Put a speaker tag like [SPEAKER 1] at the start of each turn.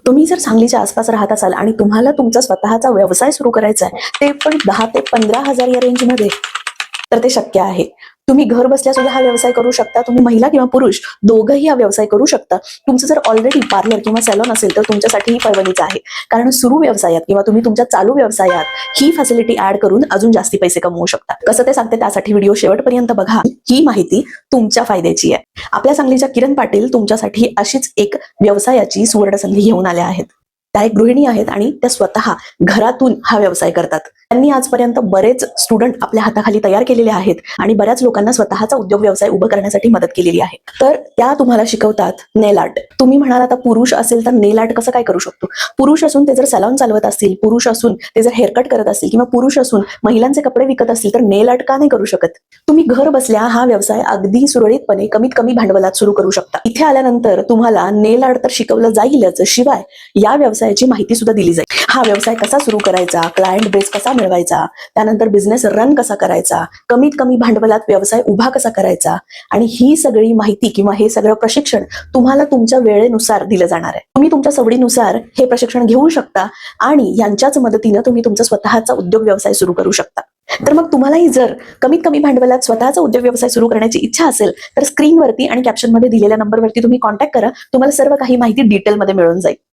[SPEAKER 1] तुम्ही जर सांगलीच्या आसपास राहत असाल आणि तुम्हाला तुमचा स्वतःचा व्यवसाय सुरू करायचा आहे, ते पण 10 ते 15,000 या रेंजमध्ये, तर ते शक्य आहे. तुम्ही घर बसल्या सुद्धा हा व्यवसाय करू शकता. तुम्ही महिला किंवा पुरुष दोघंही हा व्यवसाय करू शकता. तुमचं जर ऑलरेडी पार्लर किंवा सॅलॉन असेल तर तुमच्यासाठी ही पैवणीच आहे. कारण सुरू व्यवसायात किंवा तुम्ही तुमच्या चालू व्यवसायात ही फॅसिलिटी ऍड करून अजून जास्ती पैसे कमवू शकता. कसं ते सांगते त्यासाठी व्हिडिओ शेवटपर्यंत बघा. ही माहिती तुमच्या फायद्याची आहे. आपल्या सांगलीच्या किरण पाटील तुमच्यासाठी अशीच एक व्यवसायाची सुवर्ण संधी घेऊन आल्या आहेत. त्या एक गृहिणी आहेत आणि त्या स्वतः घरातून हा व्यवसाय करतात. त्यांनी आजपर्यंत बरेच स्टुडंट आपल्या हाताखाली तयार केलेले आहेत आणि बऱ्याच लोकांना स्वतःचा उद्योग व्यवसाय उभं करण्यासाठी मदत केलेली आहे. तर त्या तुम्हाला शिकवतात नेल आर्ट. तुम्ही म्हणाल आता पुरुष असेल तर नेल आर्ट कसं काय करू शकतो? पुरुष असून ते जर सॅलॉन चालवत असतील, पुरुष असून ते जर हेअरकट करत असतील किंवा पुरुष असून महिलांचे कपडे विकत असतील तर नेल आर्ट का नाही करू शकत? तुम्ही घर बसल्या हा व्यवसाय अगदी सुरळीतपणे कमीत कमी भांडवलात सुरू करू शकता. इथे आल्यानंतर तुम्हाला नेल आर्ट तर शिकवलं जाईलच, शिवाय या व्यवसायाची माहिती सुद्धा दिली जाईल. हा व्यवसाय कसा सुरू करायचा, क्लायंट बेस कसा मिळवायचा, त्यानंतर बिझनेस रन कसा करायचा, कमीत कमी भांडवलात व्यवसाय उभा कसा करायचा, आणि ही सगळी माहिती किंवा हे सगळं प्रशिक्षण तुम्हाला तुमच्या वेळेनुसार दिलं जाणार आहे. तुम्ही तुमच्या सवडीनुसार हे प्रशिक्षण घेऊ शकता आणि यांच्याच मदतीनं तुम्ही तुमचा स्वतःचा उद्योग व्यवसाय सुरू करू शकता. तर मग तुम्हालाही जर कमीत कमी भांडवलात स्वतःचा उद्योग व्यवसाय सुरू करण्याची इच्छा असेल तर स्क्रीनवरती आणि कॅप्शनमध्ये दिलेल्या नंबरवरती तुम्ही कॉन्टॅक्ट करा. तुम्हाला सर्व काही माहिती डिटेलमध्ये मिळून जाईल.